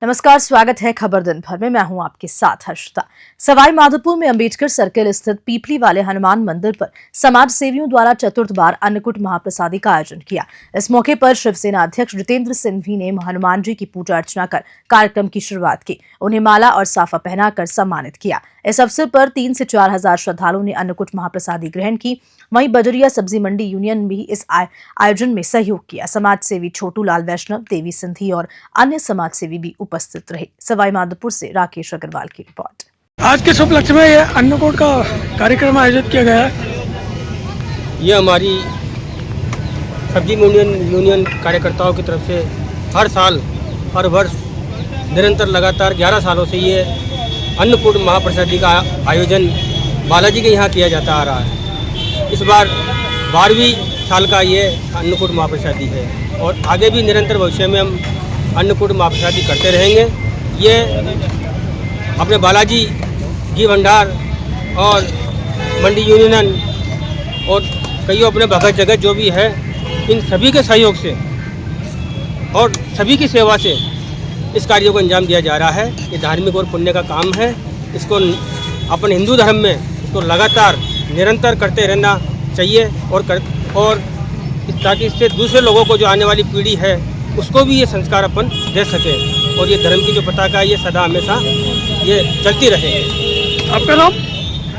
नमस्कार, स्वागत है खबर दिन भर में। मैं हूं आपके साथ हर्षिता। सवाई माधोपुर में अंबेडकर सर्किल स्थित पीपली वाले हनुमान मंदिर पर समाज सेवियों द्वारा चतुर्थ बार अन्नकूट महाप्रसादी का आयोजन किया। इस मौके पर शिवसेना अध्यक्ष जितेंद्र सिंघवी ने हनुमान जी की पूजा अर्चना कर कार्यक्रम की शुरुआत की। उन्हें माला और साफा पहनाकर सम्मानित किया। इस अवसर पर 3 से 4 हजार श्रद्धालुओं ने अन्नकूट महाप्रसादी ग्रहण की। वहीं बजरिया सब्जी मंडी यूनियन भी इस आयोजन में सहयोग किया। समाज सेवी छोटू लाल वैष्णव, देवी सिंधी और अन्य समाज सेवी भी उपस्थित रहे। सवाई माधोपुर से राकेश अग्रवाल की रिपोर्ट। आज के शुभ लक्ष्य में यह अन्नकूट का कार्यक्रम आयोजित किया गया है। ये हमारी सब्जी यूनियन कार्यकर्ताओं की तरफ से हर साल हर वर्ष निरंतर लगातार 11 सालों से ये अन्नकूट महाप्रसादी का आयोजन बालाजी के यहाँ किया जाता आ रहा है। इस बार 12वीं साल का ये अन्नकूट महाप्रसादी है और आगे भी निरंतर भविष्य में हम अन्नकूट महाप्रसादी करते रहेंगे। ये अपने बालाजी घी भंडार और मंडी यूनियन और कई अपने भगत जगत जो भी है, इन सभी के सहयोग से और सभी की सेवा से इस कार्य को अंजाम दिया जा रहा है। ये धार्मिक और पुण्य का काम है। इसको अपन हिंदू धर्म में इसको लगातार निरंतर करते रहना चाहिए और ताकि इससे दूसरे लोगों को जो आने वाली पीढ़ी है उसको भी ये संस्कार अपन दे सके और ये धर्म की जो पताका है ये सदा हमेशा ये चलती रहे। आपका नाम?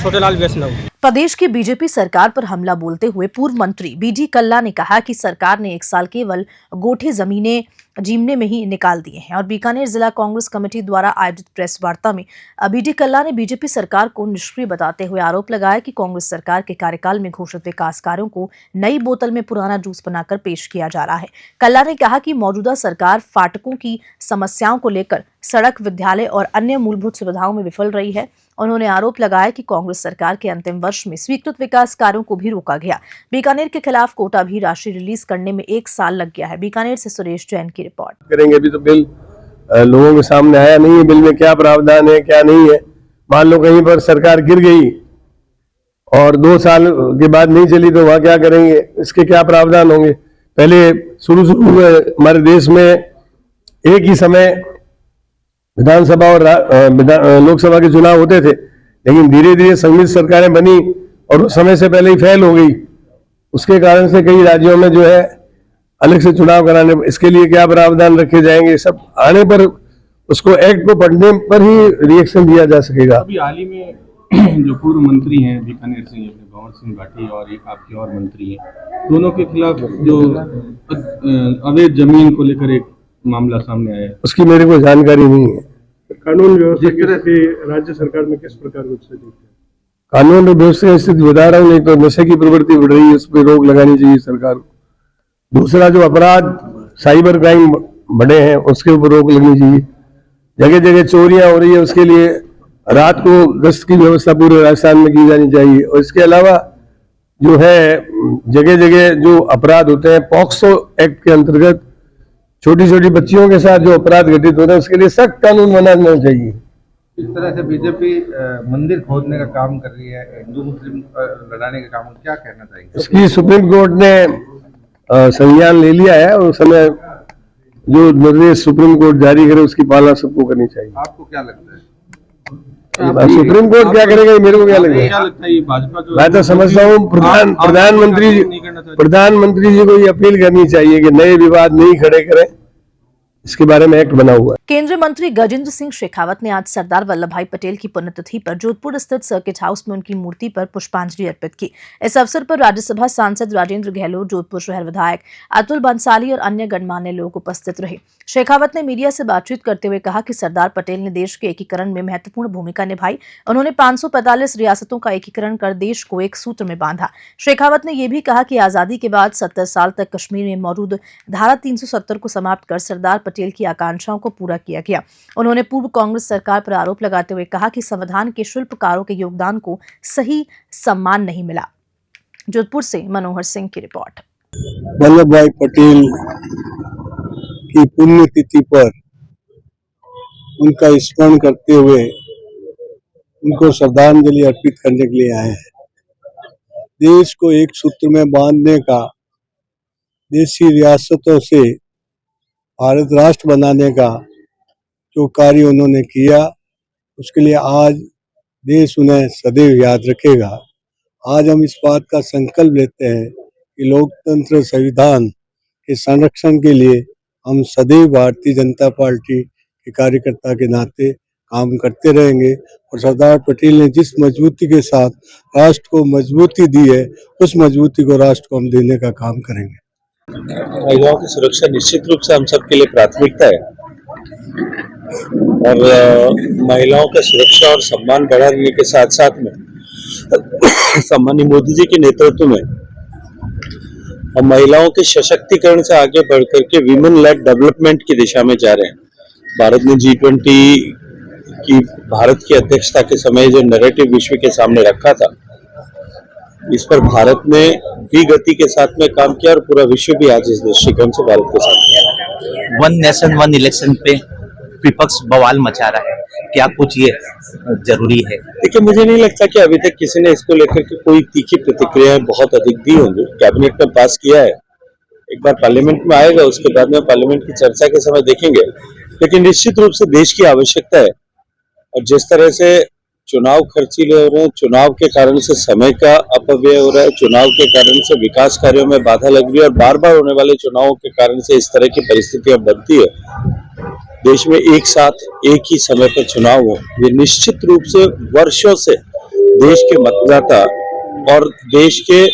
छोटेलाल वैष्णव। प्रदेश की बीजेपी सरकार पर हमला बोलते हुए पूर्व मंत्री बीडी कल्ला ने कहा कि सरकार ने 1 साल केवल गोठे जमीनें जीमने में ही निकाल दिए हैं। और बीकानेर जिला कांग्रेस कमेटी द्वारा आयोजित प्रेस वार्ता में बीडी कल्ला ने बीजेपी सरकार को निष्क्रिय बताते हुए आरोप लगाया कि कांग्रेस सरकार के कार्यकाल में घोषित विकास कार्यों को नई बोतल में पुराना जूस बनाकर पेश किया जा रहा है। कल्ला ने कहा कि मौजूदा सरकार फाटकों की समस्याओं को लेकर सड़क, विद्यालय और अन्य मूलभूत सुविधाओं में विफल रही है। उन्होंने आरोप लगाया कि कांग्रेस सरकार के अंतिम वर्ष में स्वीकृत विकास कार्यों को भी रोका गया। बीकानेर के खिलाफ कोटा भी राशि रिलीज करने में 1 साल लग गया है। बीकानेर से सुरेश जैन की रिपोर्ट। करेंगे अभी तो बिल लोगों के सामने आया नहीं है, बिल में क्या प्रावधान है क्या नहीं है। मान लो कहीं पर सरकार गिर गई और 2 साल के बाद नहीं चली तो वहां क्या करेंगे, इसके क्या प्रावधान होंगे। पहले शुरू में हमारे देश में एक ही समय विधानसभा और लोकसभा के चुनाव होते थे, लेकिन धीरे धीरे संघित सरकारें बनी और उस समय से पहले ही फेल हो गई। उसके कारण से कई राज्यों में जो है अलग से चुनाव कराने, इसके लिए क्या प्रावधान रखे जाएंगे, सब आने पर उसको एक्ट को पढ़ने पर ही रिएक्शन दिया जा सकेगा। अभी हाल ही में जो पूर्व मंत्री हैं बीकानेर से भंवर सिंह भाटी और एक आपके और मंत्री हैं, दोनों के खिलाफ जो अवैध जमीन को लेकर एक मामला सामने आया है, उसकी मेरे को जानकारी नहीं है। कानून व्यवस्था की राज्य सरकार में किस प्रकार की स्थिति है? कानून व्यवस्था की स्थिति बता रहा हूँ, नहीं तो नशे की प्रवृत्ति बढ़ रही है, उस पर रोक लगानी चाहिए सरकार को। दूसरा जो अपराध साइबर क्राइम बढ़े हैं उसके ऊपर रोक लगनी चाहिए। जगह जगह चोरियां हो रही है, उसके लिए रात को गश्त की व्यवस्था पूरे राजस्थान में की जानी चाहिए। और इसके अलावा जो है जगह जगह जो अपराध होते हैं पॉक्सो एक्ट के अंतर्गत छोटी छोटी बच्चियों के साथ जो अपराध घटित होते हैं उसके लिए सख्त कानून बनाना चाहिए। इस तरह से बीजेपी मंदिर खोदने का काम कर रही है, हिंदू मुस्लिम लड़ाने का काम, क्या कहना चाहिए? इसकी सुप्रीम कोर्ट ने संज्ञान ले लिया है और उस समय जो निर्देश सुप्रीम कोर्ट जारी करे उसकी पालना सबको करनी चाहिए। आपको क्या लगता है सुप्रीम कोर्ट क्या करेगा मेरे को क्या लगता है? भाजपा जो मैं तो समझता हूँ प्रधानमंत्री जी को ये अपील करनी चाहिए कि नए विवाद नहीं खड़े करें, इसके बारे में एक्ट बना हुआ है। केंद्रीय मंत्री गजेंद्र सिंह शेखावत ने आज सरदार वल्लभ भाई पटेल की पुण्यतिथि पर जोधपुर स्थित सर्किट हाउस में उनकी मूर्ति पर पुष्पांजलि अर्पित की। इस अवसर पर राज्यसभा सांसद राजेंद्र गहलोत, जोधपुर शहर विधायक अतुल बंसाली और अन्य गणमान्य लोग उपस्थित रहे। शेखावत ने मीडिया से बातचीत करते हुए कहा कि सरदार पटेल ने देश के एकीकरण में महत्वपूर्ण भूमिका निभाई। उन्होंने 545 रियासतों का एकीकरण कर देश को एक सूत्र में बांधा। शेखावत ने यह भी कहा कि आजादी के बाद 70 साल तक कश्मीर में मौजूद धारा 370 को समाप्त कर सरदार पटेल की आकांक्षाओं को पूरा किया गया। उन्होंने पूर्व कांग्रेस सरकार पर आरोप लगाते हुए कहा कि संविधान के शिल्पकारों के योगदान को सही सम्मान नहीं मिला। जोधपुर से मनोहर सिंह की रिपोर्ट। वल्लभ भाई पटेल की पुण्यतिथि पर उनका स्मरण करते हुए उनको श्रद्धांजलि अर्पित करने के लिए आए हैं। देश को एक सूत्र में बांधने का, देशी रियासतों से भारत राष्ट्र बनाने का जो कार्य उन्होंने किया उसके लिए आज देश उन्हें सदैव याद रखेगा। आज हम इस बात का संकल्प लेते हैं कि लोकतंत्र संविधान के संरक्षण के लिए हम सदैव भारतीय जनता पार्टी के कार्यकर्ता के नाते काम करते रहेंगे और सरदार पटेल ने जिस मजबूती के साथ राष्ट्र को मजबूती दी है उस मजबूती को राष्ट्र को हम देने का काम करेंगे। महिलाओं की सुरक्षा निश्चित रूप से हम सबके लिए प्राथमिकता है और महिलाओं का सुरक्षा और सम्मान बढ़ाने के साथ साथ में सम्माननीय मोदी जी के नेतृत्व में हम महिलाओं के सशक्तिकरण से आगे बढ़कर के विमेन लेड डेवलपमेंट की दिशा में जा रहे हैं। भारत ने G20 की भारत की अध्यक्षता के समय जो नैरेटिव विश्व के सामने रखा था, इस पर भारत ने भी गति के साथ में काम किया और पूरा विश्व भी आज इस दृष्टिकोण से भारत के साथ। वन नेशन वन इलेक्शन पे विपक्ष बवाल मचा रहा है, क्या कुछ ये जरूरी है? देखिए, मुझे नहीं लगता कि अभी तक किसी ने इसको लेकर के कोई तीखी प्रतिक्रियाएं बहुत अधिक दी होंगी। कैबिनेट में पास किया है, एक बार पार्लियामेंट में आएगा, उसके बाद में पार्लियामेंट की चर्चा के समय देखेंगे। लेकिन निश्चित रूप से देश की आवश्यकता है और जिस तरह से चुनाव खर्चीले हो रहे हैं, चुनाव के कारण से समय का अपव्यय हो रहा है, चुनाव के कारण से विकास कार्यों में बाधा लग रही है और बार बार होने वाले चुनावों के कारण से इस तरह की परिस्थितियां बनती है। देश में एक साथ एक ही समय पर चुनाव हो, ये निश्चित रूप से वर्षों से देश के मतदाता और देश के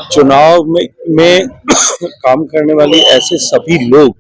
चुनाव में काम करने वाले ऐसे सभी लोग,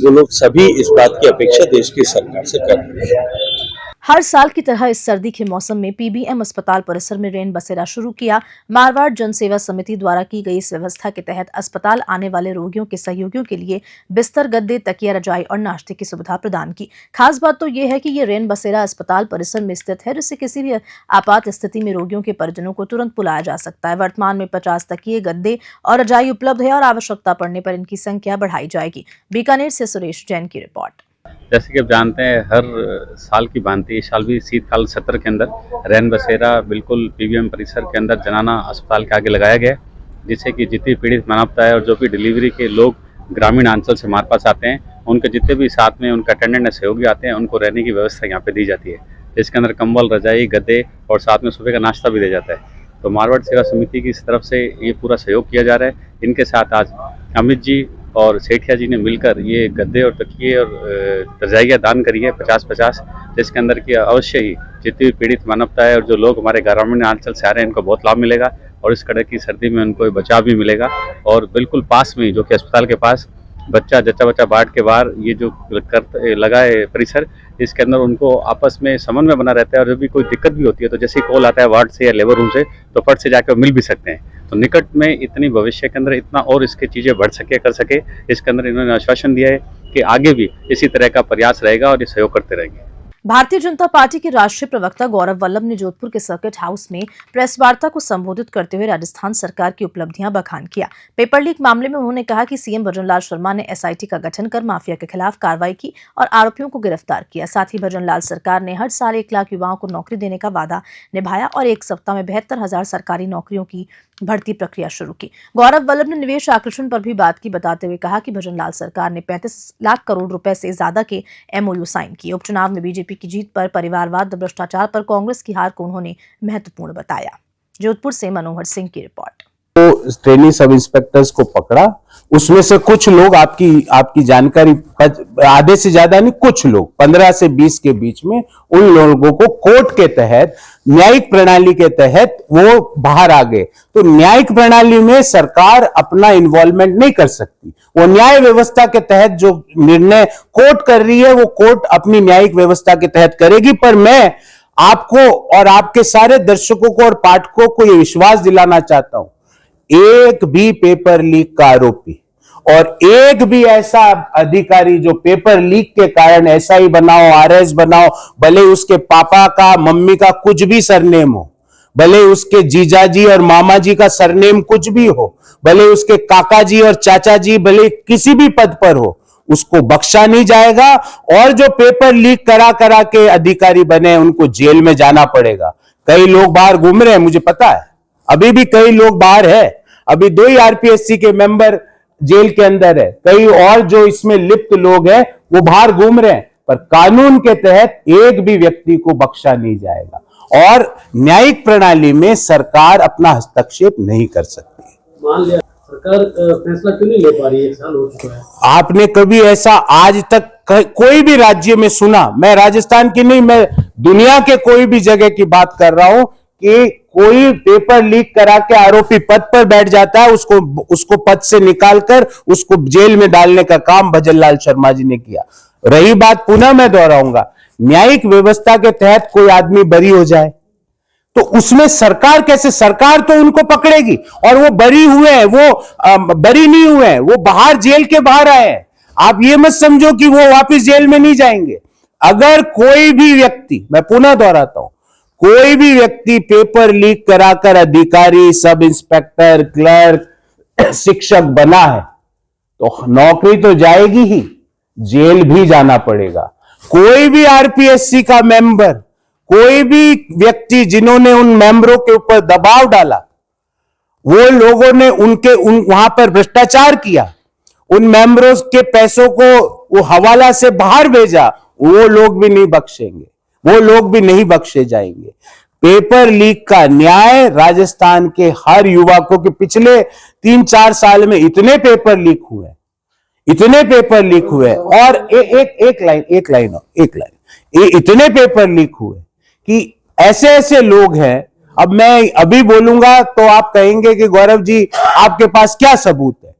वो लोग सभी इस बात की अपेक्षा देश की सरकार से कर रहे हैं। हर साल की तरह इस सर्दी के मौसम में पीबीएम अस्पताल परिसर में रेन बसेरा शुरू किया। मारवाड़ जन सेवा समिति द्वारा की गई इस व्यवस्था के तहत अस्पताल आने वाले रोगियों के सहयोगियों के लिए बिस्तर, गद्दे, तकिया, रजाई और नाश्ते की सुविधा प्रदान की। खास बात तो ये है कि ये रेन बसेरा अस्पताल परिसर में स्थित है, जिससे किसी भी आपात स्थिति में रोगियों के परिजनों को तुरंत बुलाया जा सकता है। वर्तमान में 50 तकिए, गद्दे और रजाई उपलब्ध है और आवश्यकता पड़ने पर इनकी संख्या बढ़ाई जाएगी। बीकानेर से सुरेश जैन की रिपोर्ट। जैसे कि आप जानते हैं, हर साल की भांति इस साल भी शीतकाल सत्र के अंदर रैन बसेरा बिल्कुल पीबीएम परिसर के अंदर जनाना अस्पताल के आगे लगाया गया, जिससे कि जितनी पीड़ित मानवता है और जो भी डिलीवरी के लोग ग्रामीण अंचल से हमारे पास आते हैं, उनके जितने भी साथ में उनके अटेंडेंट सहयोगी आते हैं, उनको रहने की व्यवस्था यहाँ पे दी जाती है, जिसके अंदर कंबल, रजाई, गद्दे और साथ में सुबह का नाश्ता भी दिया जाता है। तो मारवाड़ सेवा समिति की तरफ से ये पूरा सहयोग किया जा रहा है। इनके साथ आज अमित जी और सेठिया जी ने मिलकर ये गद्दे और तकिए और रजाइयाँ दान करी है 50-50, जिसके अंदर की अवश्य ही जितनी भी पीड़ित मानवता है और जो लोग हमारे ग्रामीण अंचल से आ रहे हैं, इनको बहुत लाभ मिलेगा और इस कड़क की सर्दी में उनको बचाव भी मिलेगा। और बिल्कुल पास में जो कि अस्पताल के पास जच्चा बच्चा बाट के बाहर ये जो लगा है परिसर, इसके अंदर उनको आपस में समन्वय बना रहता है और जब भी कोई दिक्कत भी होती है तो जैसे ही कॉल आता है वार्ड से या लेबर रूम से, तो फट से जाकर मिल भी सकते हैं। तो निकट में इतनी भविष्य के अंदर इतना और इसके चीज़ें बढ़ सके, कर सके, इसके अंदर इन्होंने आश्वासन दिया है कि आगे भी इसी तरह का प्रयास रहेगा और ये सहयोग करते रहेंगे। भारतीय जनता पार्टी के राष्ट्रीय प्रवक्ता गौरव वल्लभ ने जोधपुर के सर्किट हाउस में प्रेस वार्ता को संबोधित करते हुए राजस्थान सरकार की उपलब्धियां बखान किया। पेपर लीक मामले में उन्होंने कहा कि सीएम भजनलाल शर्मा ने एसआईटी का गठन कर माफिया के खिलाफ कार्रवाई की और आरोपियों को गिरफ्तार किया। साथ ही भजनलाल सरकार ने हर साल 1 लाख युवाओं को नौकरी देने का वादा निभाया और एक सप्ताह में 72,000 सरकारी नौकरियों की भर्ती प्रक्रिया शुरू की। गौरव वल्लभ ने निवेश आकर्षण पर भी बात की, बताते हुए कहा कि भजनलाल सरकार ने 35 लाख करोड़ रुपए से ज्यादा के एमओयू साइन किए। उपचुनाव में बीजेपी की जीत पर, परिवारवाद, भ्रष्टाचार पर कांग्रेस की हार को उन्होंने महत्वपूर्ण बताया। जोधपुर से मनोहर सिंह की रिपोर्ट। तो ट्रेनी सब इंस्पेक्टर्स को पकड़ा, उसमें से कुछ लोग आपकी जानकारी, आधे से ज्यादा नहीं, कुछ लोग 15 से 20 के बीच में, उन लोगों को कोर्ट के तहत, न्यायिक प्रणाली के तहत वो बाहर आ गए। तो न्यायिक प्रणाली में सरकार अपना इन्वॉल्वमेंट नहीं कर सकती। वो न्याय व्यवस्था के तहत जो निर्णय कोर्ट कर रही है, वो कोर्ट अपनी न्यायिक व्यवस्था के तहत करेगी। पर मैं आपको और आपके सारे दर्शकों को और पाठकों को यह विश्वास दिलाना चाहता हूं, एक भी पेपर लीक का आरोपी और एक भी ऐसा अधिकारी जो पेपर लीक के कारण एसआई बनाओ, आरएस बनाओ, भले उसके पापा का, मम्मी का कुछ भी सरनेम हो, भले उसके जीजाजी और मामा जी का सरनेम कुछ भी हो, भले उसके काका जी और चाचा जी भले किसी भी पद पर हो, उसको बख्शा नहीं जाएगा। और जो पेपर लीक करा के अधिकारी बने, उनको जेल में जाना पड़ेगा। कई लोग बाहर घूम रहे हैं, मुझे पता है, अभी भी कई लोग बाहर है। अभी 2 ही आरपीएससी के मेंबर जेल के अंदर है, कई और जो इसमें लिप्त लोग हैं वो बाहर घूम रहे हैं। पर कानून के तहत एक भी व्यक्ति को बख्शा नहीं जाएगा और न्यायिक प्रणाली में सरकार अपना हस्तक्षेप नहीं कर सकती। मान लिया सरकार फैसला क्यों नहीं ले पा रही है, 1 साल हो चुका है। आपने कभी ऐसा आज तक कोई भी राज्य में सुना? मैं राजस्थान की नहीं, मैं दुनिया के कोई भी जगह की बात कर रहा हूं कि कोई पेपर लीक करा के आरोपी पद पर बैठ जाता है, उसको पद से निकालकर उसको जेल में डालने का काम भजनलाल शर्मा जी ने किया। रही बात, पुनः मैं दोहराऊंगा, न्यायिक व्यवस्था के तहत कोई आदमी बरी हो जाए तो उसमें सरकार कैसे, सरकार तो उनको पकड़ेगी और वो बरी हुए हैं, वो बरी नहीं हुए हैं, वो बाहर जेल के बाहर आए हैं। आप ये मत समझो कि वो वापस जेल में नहीं जाएंगे। अगर कोई भी व्यक्ति, मैं पुनः दोहराता हूं, कोई भी व्यक्ति पेपर लीक कराकर अधिकारी, सब इंस्पेक्टर, क्लर्क, शिक्षक बना है तो नौकरी तो जाएगी ही, जेल भी जाना पड़ेगा। कोई भी आरपीएससी का मेंबर, कोई भी व्यक्ति जिन्होंने उन मेंबरों के ऊपर दबाव डाला, वो लोगों ने वहां पर भ्रष्टाचार किया, उन मेंबरों के पैसों को वो हवाला से बाहर भेजा, वो लोग भी नहीं बख्शेंगे, वो लोग भी नहीं बख्शे जाएंगे। पेपर लीक का न्याय राजस्थान के हर युवा को, कि पिछले 3-4 साल में इतने पेपर लीक हुए, इतने पेपर लीक हुए और एक लाइन, ये इतने पेपर लीक हुए कि ऐसे ऐसे लोग हैं। अब मैं अभी बोलूंगा तो आप कहेंगे कि गौरव जी आपके पास क्या सबूत है?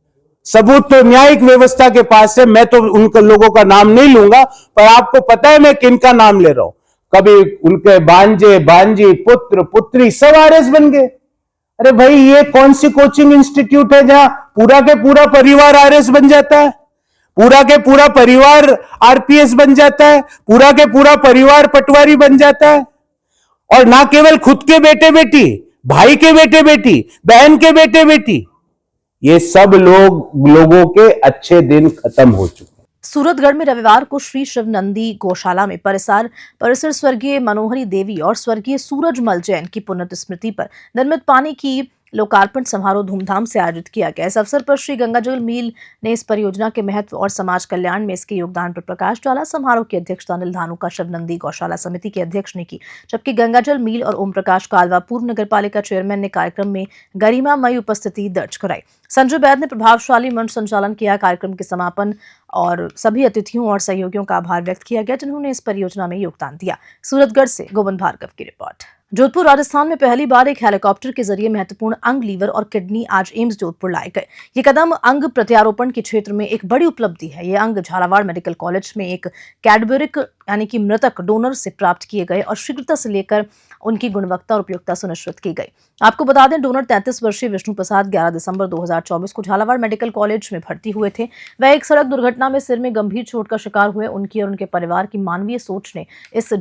सबूत तो न्यायिक व्यवस्था के पास है। मैं तो उन लोगों का नाम नहीं लूंगा, पर आपको पता है मैं किनका नाम ले रहा हूं। कभी उनके भांजे, भांजी, पुत्र, पुत्री सब आरएस बन गए। अरे भाई, ये कौन सी कोचिंग इंस्टीट्यूट है जहां पूरा के पूरा परिवार आरएस बन जाता है, पूरा के पूरा परिवार आरपीएस बन जाता है, पूरा के पूरा परिवार पटवारी बन जाता है? और ना केवल खुद के बेटे बेटी, भाई के बेटे बेटी, बहन के बेटे बेटी, ये सब लोगों के अच्छे दिन खत्म हो चुके हैं। सूरतगढ़ में रविवार को श्री शिवनंदी गौशाला में परिसर स्वर्गीय मनोहरी देवी और स्वर्गीय सूरजमल जैन की पुण्य स्मृति पर निर्मित पानी की लोकार्पण समारोह धूमधाम से आयोजित किया गया। इस अवसर पर श्री गंगाजल मिल ने इस परियोजना के महत्व और समाज कल्याण में इसके योगदान पर प्रकाश डाला। समारोह की अध्यक्षता अनिल धानुका शिवनंदी गौशाला समिति के अध्यक्ष ने की, जबकि गंगाजल मिल और ओम प्रकाश कालवा पूर्व नगर पालिका चेयरमैन ने कार्यक्रम में गरिमामयी उपस्थिति दर्ज कराई। संजय बैद ने प्रभावशाली मंच संचालन किया। कार्यक्रम के समापन और सभी अतिथियों और सहयोगियों का आभार व्यक्त किया गया जिन्होंने इस परियोजना में योगदान दिया। सूरतगढ़ से गोविंद भार्गव की रिपोर्ट। जोधपुर राजस्थान में पहली बार एक हेलीकॉप्टर के जरिए महत्वपूर्ण अंग, लीवर और किडनी आज एम्स जोधपुर लाए गए। ये कदम अंग प्रत्यारोपण के क्षेत्र में एक बड़ी उपलब्धि है। ये अंग झालावाड़ मेडिकल कॉलेज में एक कैडबरिक यानी कि मृतक डोनर से प्राप्त किए गए और शीघ्रता से लेकर उनकी गुणवत्ता और उपयोगिता सुनिश्चित की गई। आपको बता दें, डोनर 33 वर्षीय विष्णु प्रसाद 11 दिसंबर 2024 को झालावाड़ मेडिकल कॉलेज में भर्ती हुए थे। वह एक सड़क दुर्घटना में सिर में गंभीर चोट का शिकार हुए। उनकी और उनके परिवार की मानवीय सोच ने इस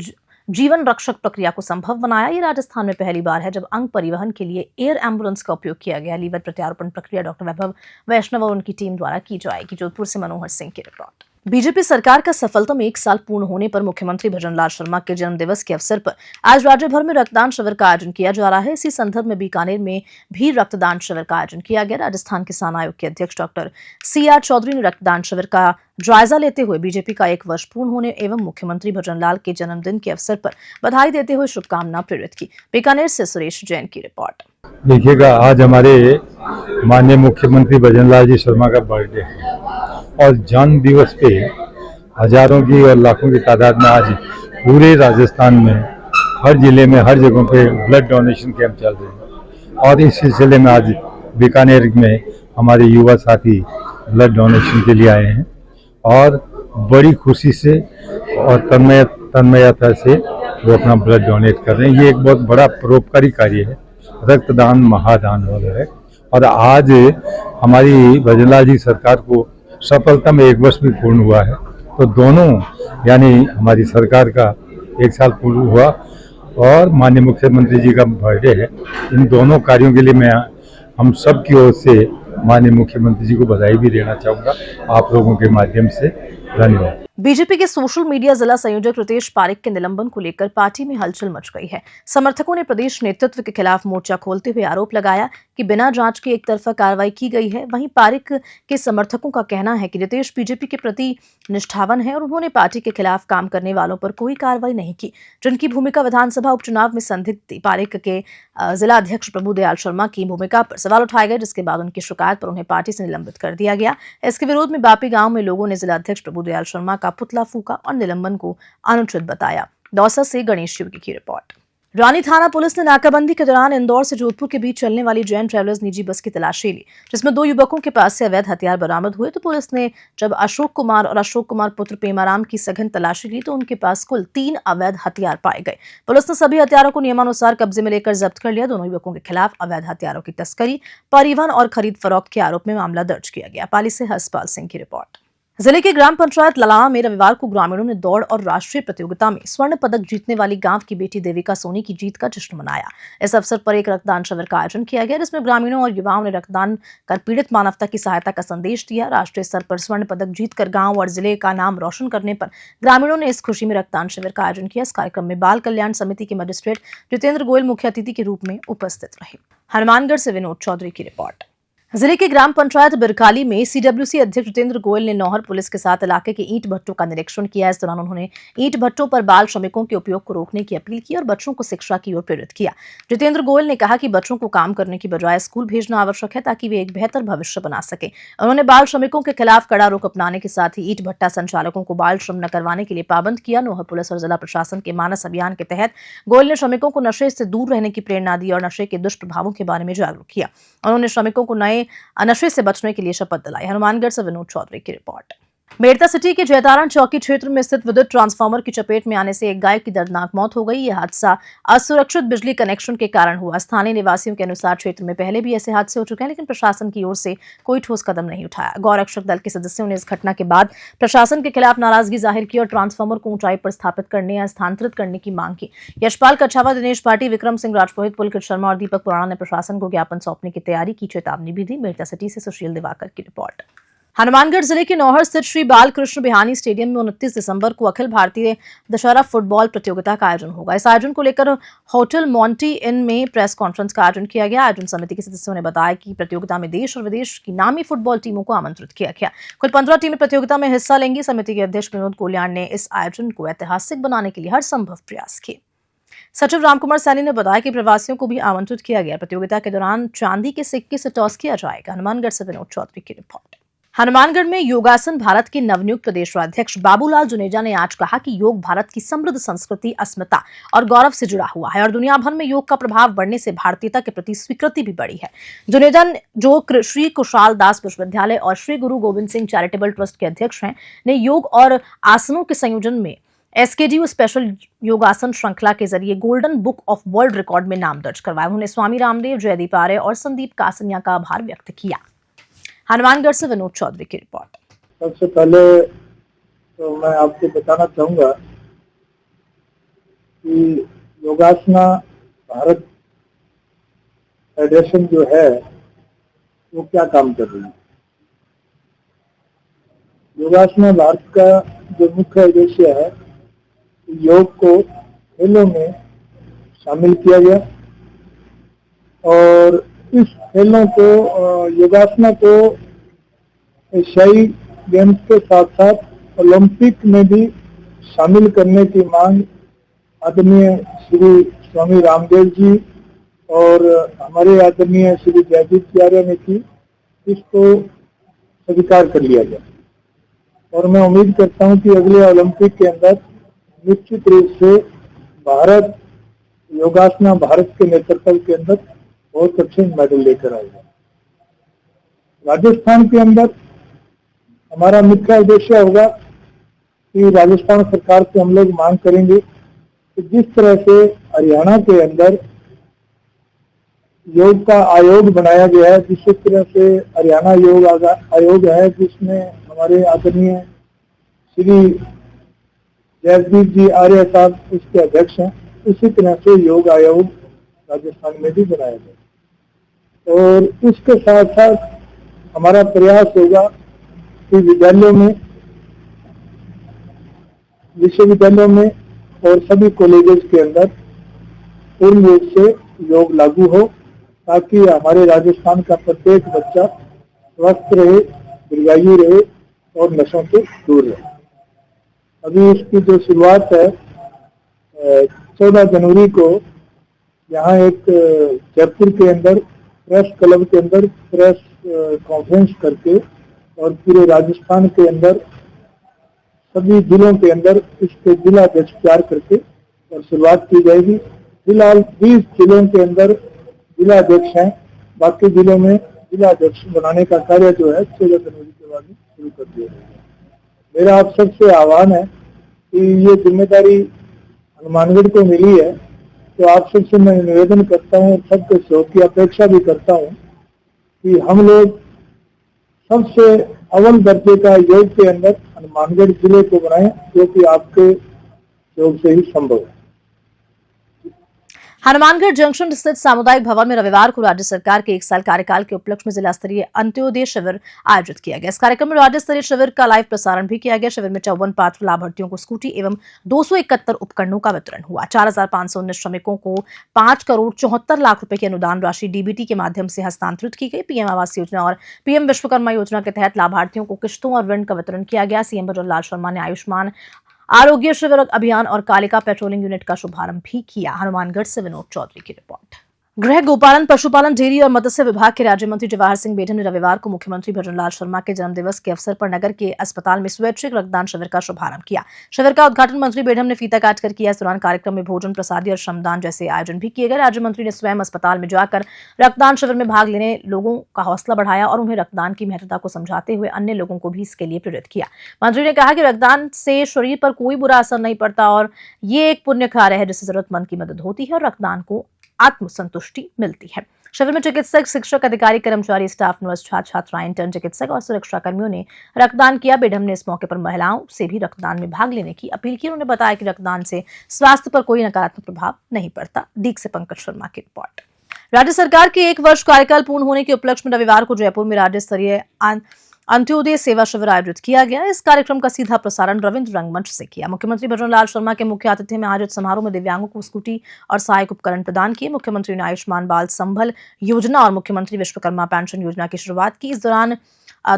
जीवन रक्षक प्रक्रिया को संभव बनाया। ये राजस्थान में पहली बार है जब अंग परिवहन के लिए एयर एम्बुलेंस का उपयोग किया गया। लीवर प्रत्यारोपण प्रक्रिया डॉक्टर वैभव वैष्णव और उनकी टीम द्वारा की जाएगी। जोधपुर से मनोहर सिंह की रिपोर्ट। बीजेपी सरकार का सफलतम 1 साल पूर्ण होने पर मुख्यमंत्री भजनलाल शर्मा के जन्मदिवस के अवसर पर आज राज्य भर में रक्तदान शिविर का आयोजन किया जा रहा है। इसी संदर्भ में बीकानेर में भी रक्तदान शिविर का आयोजन किया गया। राजस्थान किसान आयोग के अध्यक्ष डॉक्टर CR चौधरी ने रक्तदान शिविर का जायजा लेते हुए बीजेपी का 1 वर्ष पूर्ण होने एवं मुख्यमंत्री भजनलाल के जन्मदिन के अवसर पर बधाई देते हुए शुभकामना प्रेरित की। बीकानेर से सुरेश जैन की रिपोर्ट। देखिएगा, आज हमारे माननीय मुख्यमंत्री भजनलाल जी शर्मा का बर्थडे है और जन्म दिवस पे हजारों की और लाखों की तादाद में आज पूरे राजस्थान में हर जिले में हर जगहों पे ब्लड डोनेशन कैंप चल रहे हैं और इस सिलसिले में आज बीकानेर में हमारे युवा साथी ब्लड डोनेशन के लिए आए हैं और बड़ी खुशी से और तन्मयता से वो अपना ब्लड डोनेट कर रहे हैं। ये एक बहुत बड़ा परोपकारी कार्य है, रक्तदान महादान वाला है और आज हमारी भजनलाल जी सरकार को सफलता में 1 वर्ष भी पूर्ण हुआ है। तो दोनों यानी हमारी सरकार का 1 साल पूर्ण हुआ और माननीय मुख्यमंत्री जी का बर्थडे है। इन दोनों कार्यों के लिए मैं हम सब की ओर से माननीय मुख्यमंत्री जी को बधाई भी देना चाहूँगा आप लोगों के माध्यम से। धन्यवाद। बीजेपी के सोशल मीडिया जिला संयोजक रितेश पारिक के निलंबन को लेकर पार्टी में हलचल मच गई है। समर्थकों ने प्रदेश नेतृत्व के खिलाफ मोर्चा खोलते हुए आरोप लगाया कि बिना जांच के एक तरफा कार्रवाई की गई है। वहीं पारिक के समर्थकों का कहना है कि रितेश बीजेपी के प्रति निष्ठावान है और उन्होंने पार्टी के खिलाफ काम करने वालों पर कोई कार्रवाई नहीं की, जिनकी भूमिका विधानसभा उपचुनाव में संदिग्ध थी। पारिक के जिला अध्यक्ष प्रभुदयाल शर्मा की भूमिका पर सवाल उठाए गए, जिसके बाद उनकी शिकायत पर उन्हें पार्टी से निलंबित कर दिया गया। इसके विरोध में बापी गांव में लोगों ने जिला अध्यक्ष प्रभुदयाल शर्मा का पुतला फूका और निलंबन को अनुचित बताया। दौसा से गणेश योगी की रिपोर्ट। रानी थाना पुलिस ने नाकाबंदी के दौरान इंदौर से जोधपुर के बीच चलने वाली जैन ट्रेवलर्स निजी बस की तलाशी ली, जिसमें 2 युवकों के पास से अवैध हथियार बरामद हुए। तो पुलिस ने जब अशोक कुमार और अशोक कुमार पुत्र पेमाराम की सघन तलाशी ली तो उनके पास कुल 3 अवैध हथियार पाए गए। पुलिस ने सभी हथियारों को नियमानुसार कब्जे में लेकर जब्त कर लिया। दोनों युवकों के खिलाफ अवैध हथियारों की तस्करी, परिवहन और खरीद फरोख्त के आरोप में मामला दर्ज किया गया। पाली से हर्षपाल सिंह की रिपोर्ट। जिले के ग्राम पंचायत ललावा में रविवार को ग्रामीणों ने दौड़ और राष्ट्रीय प्रतियोगिता में स्वर्ण पदक जीतने वाली गांव की बेटी देविका सोनी की जीत का जश्न मनाया। इस अवसर पर एक रक्तदान शिविर का आयोजन किया गया, जिसमें ग्रामीणों और युवाओं ने रक्तदान कर पीड़ित मानवता की सहायता का संदेश दिया। राष्ट्रीय स्तर पर स्वर्ण पदक जीतकर गांव और जिले का नाम रोशन करने पर ग्रामीणों ने इस खुशी में रक्तदान शिविर का आयोजन किया। इस कार्यक्रम में बाल कल्याण समिति के मजिस्ट्रेट जितेंद्र गोयल मुख्य अतिथि के रूप में उपस्थित रहे। हनुमानगढ़ से विनोद चौधरी की रिपोर्ट। जिले के ग्राम पंचायत बिरकाली में सीडब्ल्यूसी अध्यक्ष जितेंद्र गोयल ने नौहर पुलिस के साथ इलाके के ईंट भट्टों का निरीक्षण किया। इस दौरान उन्होंने ईंट भट्टों पर बाल श्रमिकों के उपयोग को रोकने की अपील की और बच्चों को शिक्षा की ओर प्रेरित किया। जितेंद्र गोयल ने कहा कि बच्चों को काम करने की बजाय स्कूल भेजना आवश्यक है, ताकि वे एक बेहतर भविष्य बना सके। उन्होंने बाल श्रमिकों के खिलाफ कड़ा रुख अपनाने के साथ ही ईंट भट्टा संचालकों को बाल श्रम न करवाने के लिए पाबंद किया। नौहर पुलिस और जिला प्रशासन के मानस अभियान के तहत गोयल ने श्रमिकों को नशे से दूर रहने की प्रेरणा दी और नशे के दुष्प्रभावों के बारे में जागरूक किया। उन्होंने श्रमिकों को नए नशे से बचने के लिए शपथ दिलाई। हनुमानगढ़ से विनोद चौधरी की रिपोर्ट। मेड़ता सिटी के जयतारण चौकी क्षेत्र में स्थित विद्युत ट्रांसफार्मर की चपेट में आने से एक गाय की दर्दनाक मौत हो गई। यह हादसा असुरक्षित बिजली कनेक्शन के कारण हुआ। स्थानीय निवासियों के अनुसार क्षेत्र में पहले भी ऐसे हादसे हो चुके हैं, लेकिन प्रशासन की ओर से कोई ठोस कदम नहीं उठाया। गौरक्षक दल के सदस्यों ने इस घटना के बाद प्रशासन के खिलाफ नाराजगी जाहिर की और ट्रांसफार्मर को ऊंचाई पर स्थापित करने या स्थानांतरित करने की मांग की। यशपाल कछावा, दिनेश भाटी, विक्रम सिंह राजपुरोहित, पुलकित शर्मा और दीपक पुराणा ने प्रशासन को ज्ञापन सौंपने की तैयारी की चेतावनी भी दी। मेड़ता सिटी से सुशील दिवाकर की रिपोर्ट। हनुमानगढ़ जिले के नौहर स्थित श्री बालकृष्ण बिहानी स्टेडियम में 29 दिसंबर को अखिल भारतीय दशहरा फुटबॉल प्रतियोगिता का आयोजन होगा। इस आयोजन को लेकर होटल मॉन्टी इन में प्रेस कॉन्फ्रेंस का आयोजन किया गया। आयोजन समिति के सदस्यों ने बताया कि प्रतियोगिता में देश और विदेश की नामी फुटबॉल टीमों को आमंत्रित किया गया। कुल 15 टीमें प्रतियोगिता में हिस्सा लेंगी। समिति के अध्यक्ष विनोद कोल्याण ने इस आयोजन को ऐतिहासिक बनाने के लिए हर संभव प्रयास किए। सचिव रामकुमार सैनी ने बताया कि प्रवासियों को भी आमंत्रित किया गया। प्रतियोगिता के दौरान चांदी के सिक्के से टॉस किया जाएगा। हनुमानगढ़ से विनोद चौधरी की रिपोर्ट। हनुमानगढ़ में योगासन भारत के नवनियुक्त प्रदेशाध्यक्ष बाबूलाल जुनेजा ने आज कहा कि योग भारत की समृद्ध संस्कृति, अस्मिता और गौरव से जुड़ा हुआ है और दुनिया भर में योग का प्रभाव बढ़ने से भारतीयता के प्रति स्वीकृति भी बढ़ी है। जुनेजा, जो श्री कुशाल दास विश्वविद्यालय और श्री गुरु गोविंद सिंह चैरिटेबल ट्रस्ट के अध्यक्ष हैं, ने योग और आसनों के संयोजन में SKDU स्पेशल योगासन श्रृंखला के जरिए golden book of world record में नाम दर्ज करवाया। उन्होंने स्वामी रामदेव, जयदीप आर्य और संदीप कासनिया का आभार व्यक्त किया। हनुमानगढ़ से विनोद चौधरी की रिपोर्ट। सबसे पहले तो मैं आपको बताना चाहूंगा कि योगासना भारत फेडरेशन जो है वो क्या काम कर रही है। योगासना भारत का जो मुख्य उद्देश्य है, योग को खेलों में शामिल किया गया और इस खेलों को, योगासना को एशियाई गेम्स के साथ साथ ओलंपिक में भी शामिल करने की मांग आदरणीय श्री स्वामी रामदेव जी और हमारे आदरणीय श्री जयदीप आर्य ने की। इसको स्वीकार कर लिया गया और मैं उम्मीद करता हूं कि अगले ओलंपिक के अंदर निश्चित रूप से भारत योगासना भारत के नेतृत्व के अंदर बहुत अच्छे मेडल लेकर आएगा। राजस्थान के अंदर हमारा मुख्य उद्देश्य होगा कि राजस्थान सरकार से हम लोग मांग करेंगे कि जिस तरह से हरियाणा के अंदर योग का आयोग बनाया गया है, जिस तरह से हरियाणा योग आयोग है जिसमें हमारे आदरणीय श्री जयदीप जी आर्य साहब इसके अध्यक्ष हैं, उसी तरह से योग आयोग राजस्थान में भी बनाया गया और इसके साथ साथ हमारा प्रयास होगा कि विद्यालयों में विश्वविद्यालयों में और सभी कॉलेजेस के अंदर पूर्ण रूप से योग लागू हो, ताकि हमारे राजस्थान का प्रत्येक बच्चा स्वस्थ रहे, दीर्घायु रहे और नशों से दूर रहे। अभी इसकी जो शुरुआत है 14 जनवरी को यहाँ एक जयपुर के अंदर प्रेस क्लब के अंदर प्रेस कॉन्फ्रेंस करके और पूरे राजस्थान के अंदर सभी जिलों के अंदर इसके जिला अध्यक्ष तैयार करके और शुरुआत की जाएगी। फिलहाल 20 जिलों के अंदर जिला अध्यक्ष हैं, बाकी जिलों में जिला अध्यक्ष बनाने का कार्य जो है 14 जनवरी के बाद शुरू कर दिया जाएगा। मेरा आप सबसे आह्वान है कि ये जिम्मेदारी हनुमानगढ़ को मिली है, तो आप सबसे मैं निवेदन करता हूँ, सबके सहयोग की अपेक्षा भी करता हूँ कि हम लोग सबसे अव्वल दर्जे का योग के अंदर हनुमानगढ़ जिले को बनाएं, जो कि आपके सहयोग से ही संभव है। हनुमानगढ़ जंक्शन स्थित सामुदायिक भवन में रविवार को राज्य सरकार के 1 साल कार्यकाल के उपलक्ष्य में जिला स्तरीय अंत्योदय शिविर आयोजित किया गया। इस कार्यक्रम में राज्य स्तरीय शिविर का लाइव प्रसारण भी किया गया। शिविर में 54 पात्र लाभार्थियों को स्कूटी एवं 271 उपकरणों का वितरण हुआ। 4,519 श्रमिकों को 5 करोड़ 74 लाख रुपए की अनुदान राशि डीबीटी के माध्यम से हस्तांतरित की गई। पीएम आवास योजना और पीएम विश्वकर्मा योजना के तहत लाभार्थियों को किश्तों और ऋण का वितरण किया गया। सीएम भजनलाल शर्मा ने आयुष्मान आरोग्य शिविर अभियान और कालिका पेट्रोलिंग यूनिट का शुभारंभ भी किया। हनुमानगढ़ से विनोद चौधरी की रिपोर्ट। गृह, गोपालन, पशुपालन, डेयरी और मत्स्य विभाग के राज्य मंत्री जवाहर सिंह बेढम ने रविवार को मुख्यमंत्री भजनलाल शर्मा के जन्मदिवस के अवसर पर नगर के अस्पताल में स्वैच्छिक रक्तदान शिविर का शुभारंभ किया। शिविर का उद्घाटन मंत्री बेढम ने फीता काटकर किया। इस दौरान कार्यक्रम में भोजन प्रसादी और श्रमदान जैसे आयोजन भी किए गए। राज्य मंत्री ने स्वयं अस्पताल में जाकर रक्तदान शिविर में भाग लेने लोगों का हौसला बढ़ाया और उन्हें रक्तदान की महत्वता को समझाते हुए अन्य लोगों को भी इसके लिए प्रेरित किया। मंत्री ने कहा कि रक्तदान से शरीर पर कोई बुरा असर नहीं पड़ता और ये एक पुण्य कार्य है जिससे जरूरतमंद की मदद होती है और रक्तदान को आत्मसंतुष्टि मिलती है। शिविर में चिकित्सक, शिक्षक, अधिकारी, कर्मचारी, स्टाफ, नर्स, छात्र छात्राएं, इंटर्न चिकित्सक और सुरक्षा कर्मियों ने रक्तदान किया। बेढम ने इस मौके पर महिलाओं से भी रक्तदान में भाग लेने की अपील की। उन्होंने बताया कि रक्तदान से स्वास्थ्य पर कोई नकारात्मक प्रभाव नहीं पड़ता। दीग से पंकज शर्मा की रिपोर्ट। राज्य सरकार के 1 वर्ष कार्यकाल पूर्ण होने के उपलक्ष्य में रविवार को जयपुर में राज्य स्तरीय अंत्योदय सेवा शिविर आयोजित किया गया। इस कार्यक्रम का सीधा प्रसारण रविंद्र रंगमंच से किया। मुख्यमंत्री भजनलाल शर्मा के मुख्य आतिथ्य में आयोजित समारोह में दिव्यांगों को स्कूटी और सहायक उपकरण प्रदान किए। मुख्यमंत्री ने आयुष्मान बाल संभल योजना और मुख्यमंत्री विश्वकर्मा पेंशन योजना की शुरुआत की। इस दौरान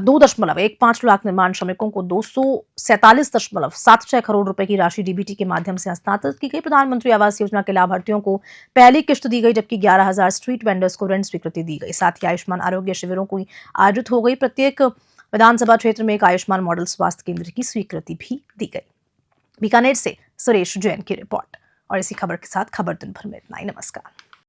2.15 लाख निर्माण श्रमिकों को 247.76 करोड़ रुपए की राशि डीबीटी के माध्यम से हस्तांतरित की गई। प्रधानमंत्री आवास योजना के लाभार्थियों को पहली किश्त दी गई, जबकि 11,000 स्ट्रीट वेंडर्स को ऋण स्वीकृति दी गई। साथ ही आयुष्मान आरोग्य शिविरों को आयोजित हो गई। प्रत्येक विधानसभा क्षेत्र में एक आयुष्मान मॉडल स्वास्थ्य केंद्र की स्वीकृति भी दी गई। बीकानेर से सुरेश जैन की रिपोर्ट। और इसी खबर के साथ खबर दिन भर में इतना ही। नमस्कार।